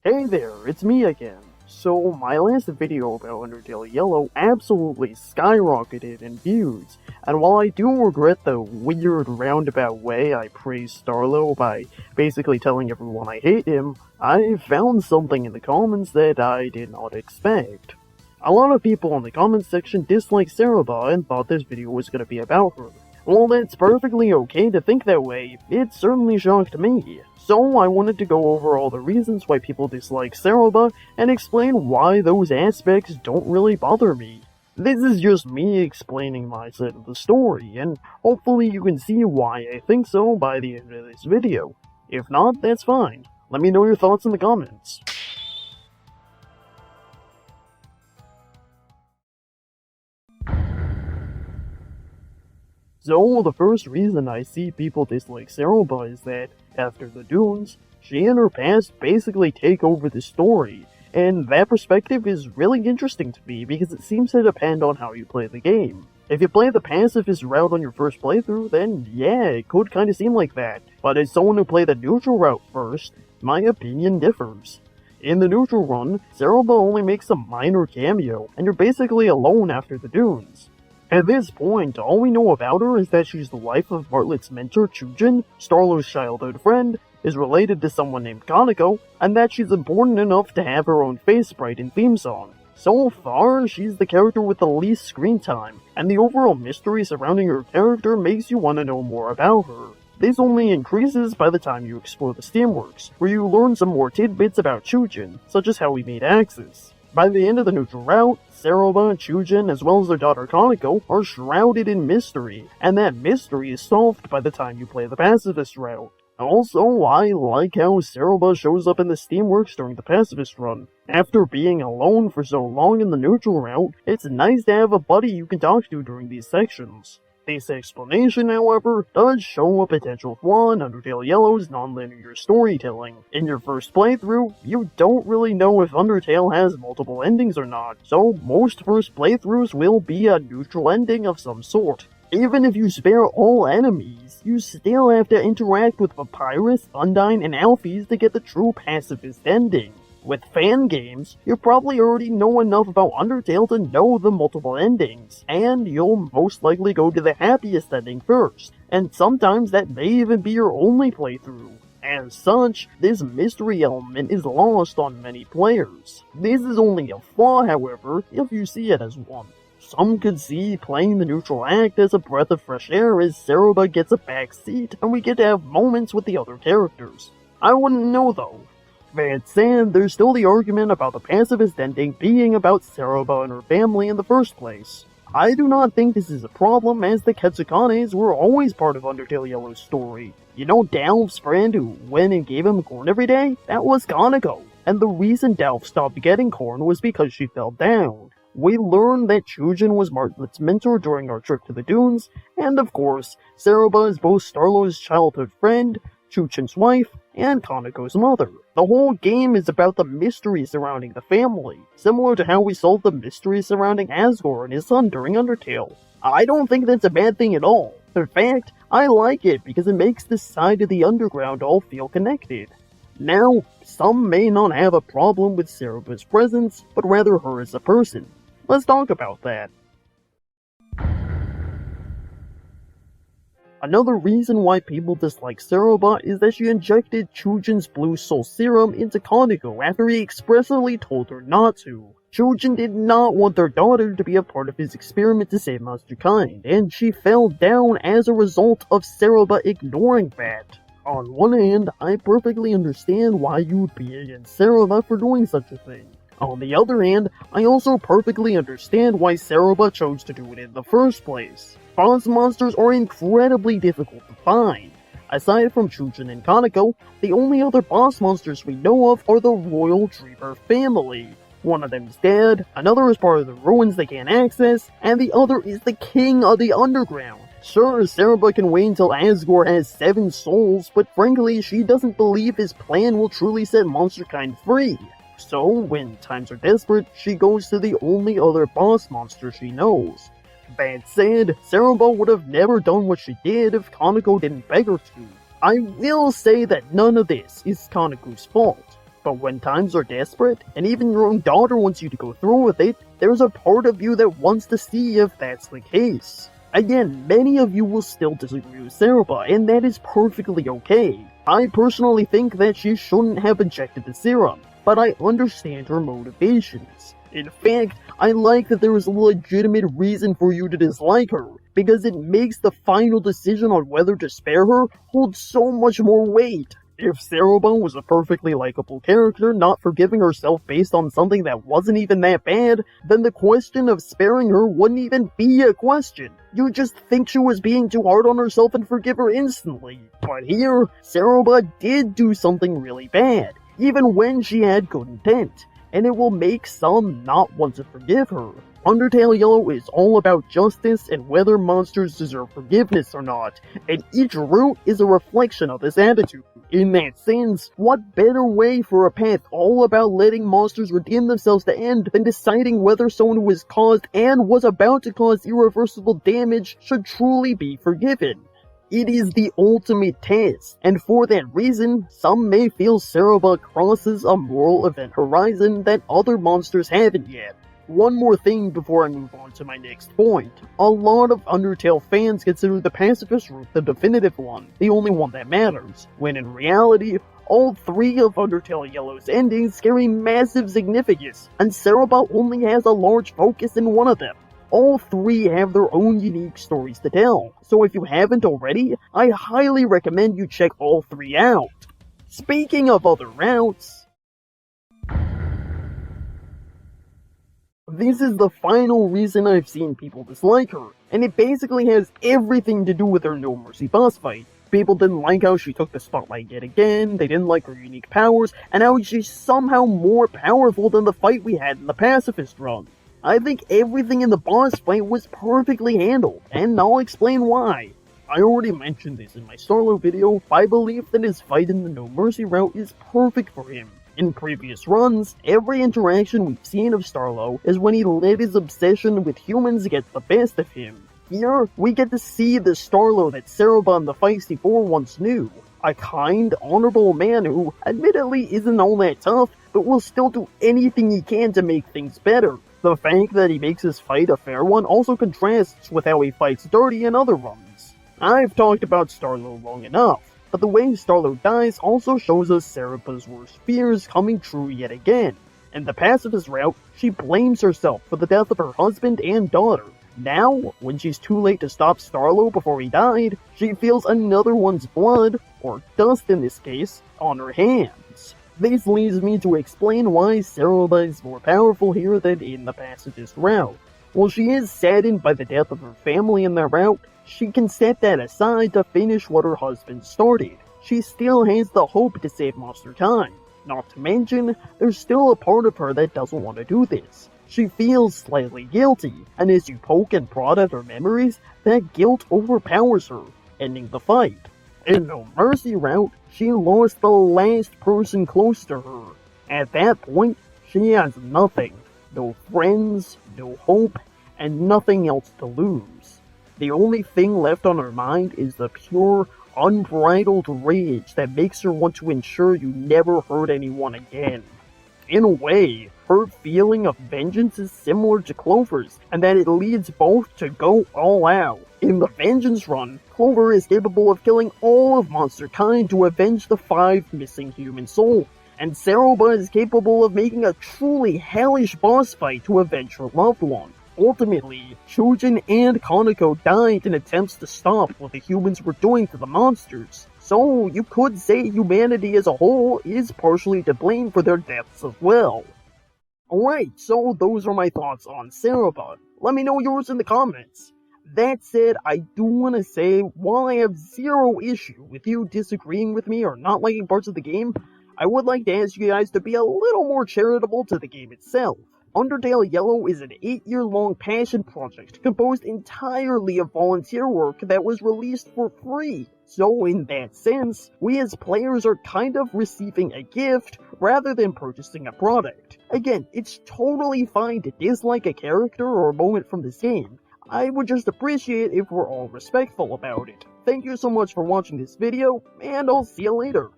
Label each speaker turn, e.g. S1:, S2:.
S1: Hey there, it's me again. So, my last video about Undertale Yellow absolutely skyrocketed in views, and while I do regret the weird roundabout way I praised Starlo by basically telling everyone I hate him, I found something in the comments that I did not expect. A lot of people in the comments section disliked Ceroba and thought this video was going to be about her. Well, that's perfectly okay to think that way. It certainly shocked me. So I wanted to go over all the reasons why people dislike Ceroba and explain why those aspects don't really bother me. This is just me explaining my side of the story, and hopefully you can see why I think so by the end of this video. If not, that's fine. Let me know your thoughts in the comments. So, the first reason I see people dislike Ceroba is that, after the Dunes, she and her past basically take over the story, and that perspective is really interesting to me because it seems to depend on how you play the game. If you play the pacifist route on your first playthrough, then yeah, it could kinda seem like that, but as someone who played the neutral route first, my opinion differs. In the neutral run, Ceroba only makes a minor cameo, and you're basically alone after the Dunes. At this point, all we know about her is that she's the wife of Bartlett's mentor, Chujin, Starlo's childhood friend, is related to someone named Kaneko, and that she's important enough to have her own face sprite and theme song. So far, she's the character with the least screen time, and the overall mystery surrounding her character makes you want to know more about her. This only increases by the time you explore the Steamworks, where you learn some more tidbits about Chujin, such as how he made Axis. By the end of the neutral route, Ceroba, Chujin, as well as their daughter Kaneko, are shrouded in mystery, and that mystery is solved by the time you play the pacifist route. Also, I like how Ceroba shows up in the Steamworks during the pacifist run. After being alone for so long in the neutral route, it's nice to have a buddy you can talk to during these sections. This explanation, however, does show a potential flaw in Undertale Yellow's non-linear storytelling. In your first playthrough, you don't really know if Undertale has multiple endings or not, so most first playthroughs will be a neutral ending of some sort. Even if you spare all enemies, you still have to interact with Papyrus, Undyne, and Alphys to get the true pacifist ending. With fan games, you probably already know enough about Undertale to know the multiple endings, and you'll most likely go to the happiest ending first, and sometimes that may even be your only playthrough. As such, this mystery element is lost on many players. This is only a flaw, however, if you see it as one. Some could see playing the neutral act as a breath of fresh air as Ceroba gets a back seat and we get to have moments with the other characters. I wouldn't know though. That said, there's still the argument about the pacifist ending being about Ceroba and her family in the first place. I do not think this is a problem, as the Ketsukanes were always part of Undertale Yellow's story. You know Dalf's friend who went and gave him corn every day? That was Kaneko, and the reason Dalf stopped getting corn was because she fell down. We learned that Chujin was Bartlett's mentor during our trip to the Dunes, and of course, Ceroba is both Starlo's childhood friend, Chujin's wife, and Kaneko's mother. The whole game is about the mystery surrounding the family, similar to how we solved the mystery surrounding Asgore and his son during Undertale. I don't think that's a bad thing at all. In fact, I like it because it makes this side of the underground all feel connected. Now, some may not have a problem with Ceroba's presence, but rather her as a person. Let's talk about that. Another reason why people dislike Ceroba is that she injected Chujin's Blue Soul Serum into Kaneko after he expressly told her not to. Chujin did not want their daughter to be a part of his experiment to save monsterkind, and she fell down as a result of Ceroba ignoring that. On one hand, I perfectly understand why you would be against Ceroba for doing such a thing. On the other hand, I also perfectly understand why Ceroba chose to do it in the first place. Boss monsters are incredibly difficult to find. Aside from Chujin and Kaneko, the only other boss monsters we know of are the Royal Dreamer family. One of them is dead, another is part of the ruins they can't access, and the other is the King of the Underground. Sure, Ceroba can wait until Asgore has 7 souls, but frankly, she doesn't believe his plan will truly set monsterkind free. So, when times are desperate, she goes to the only other boss monster she knows. That said, Ceroba would have never done what she did if Kaneko didn't beg her to. I will say that none of this is Kaneko's fault. But when times are desperate, and even your own daughter wants you to go through with it, there's a part of you that wants to see if that's the case. Again, many of you will still disagree with Ceroba, and that is perfectly okay. I personally think that she shouldn't have injected the serum, but I understand her motivations. In fact, I like that there is a legitimate reason for you to dislike her, because it makes the final decision on whether to spare her hold so much more weight. If Ceroba was a perfectly likable character, not forgiving herself based on something that wasn't even that bad, then the question of sparing her wouldn't even be a question. You just think she was being too hard on herself and forgive her instantly. But here, Ceroba did do something really bad, even when she had good intent, and it will make some not want to forgive her. Undertale Yellow is all about justice and whether monsters deserve forgiveness or not, and each route is a reflection of this attitude. In that sense, what better way for a path all about letting monsters redeem themselves to end than deciding whether someone who has caused and was about to cause irreversible damage should truly be forgiven? It is the ultimate test, and for that reason, some may feel Ceroba crosses a moral event horizon that other monsters haven't yet. One more thing before I move on to my next point. A lot of Undertale fans consider the pacifist route the definitive one, the only one that matters, when in reality, all three of Undertale Yellow's endings carry massive significance, and Ceroba only has a large focus in one of them. All three have their own unique stories to tell, so if you haven't already, I highly recommend you check all three out. Speaking of other routes, this is the final reason I've seen people dislike her, and it basically has everything to do with her No Mercy boss fight. People didn't like how she took the spotlight yet again, they didn't like her unique powers, and how she's somehow more powerful than the fight we had in the pacifist run. I think everything in the boss fight was perfectly handled, and I'll explain why. I already mentioned this in my Starlo video, but I believe that his fight in the No Mercy route is perfect for him. In previous runs, every interaction we've seen of Starlo is when he let his obsession with humans get the best of him. Here, we get to see the Starlo that Ceroba and the Feisty Four once knew. A kind, honorable man who, admittedly, isn't all that tough, but will still do anything he can to make things better. The fact that he makes his fight a fair one also contrasts with how he fights dirty in other runs. I've talked about Starlo long enough, but the way Starlo dies also shows us Ceroba's worst fears coming true yet again. In the pacifist route, she blames herself for the death of her husband and daughter. Now, when she's too late to stop Starlo before he died, she feels another one's blood, or dust in this case, on her hands. This leads me to explain why Ceroba is more powerful here than in the pacifist route. While she is saddened by the death of her family in that route, she can set that aside to finish what her husband started. She still has the hope to save Monster Time. Not to mention, there's still a part of her that doesn't want to do this. She feels slightly guilty, and as you poke and prod at her memories, that guilt overpowers her, ending the fight. In the Mercy route, she lost the last person close to her. At that point, she has nothing. No friends, no hope, and nothing else to lose. The only thing left on her mind is the pure, unbridled rage that makes her want to ensure you never hurt anyone again. In a way, her feeling of vengeance is similar to Clover's, and that it leads both to go all out. In the Vengeance run, Clover is capable of killing all of monster kind to avenge the 5 missing human souls, and Ceroba is capable of making a truly hellish boss fight to avenge her loved one. Ultimately, Shujin and Kaneko died in attempts to stop what the humans were doing to the monsters, so you could say humanity as a whole is partially to blame for their deaths as well. Alright, so those are my thoughts on Ceroba. Let me know yours in the comments. That said, I do want to say, while I have zero issue with you disagreeing with me or not liking parts of the game, I would like to ask you guys to be a little more charitable to the game itself. Undertale Yellow is an 8-year-long passion project composed entirely of volunteer work that was released for free. So in that sense, we as players are kind of receiving a gift rather than purchasing a product. Again, it's totally fine to dislike a character or a moment from this game. I would just appreciate if we're all respectful about it. Thank you so much for watching this video, and I'll see you later.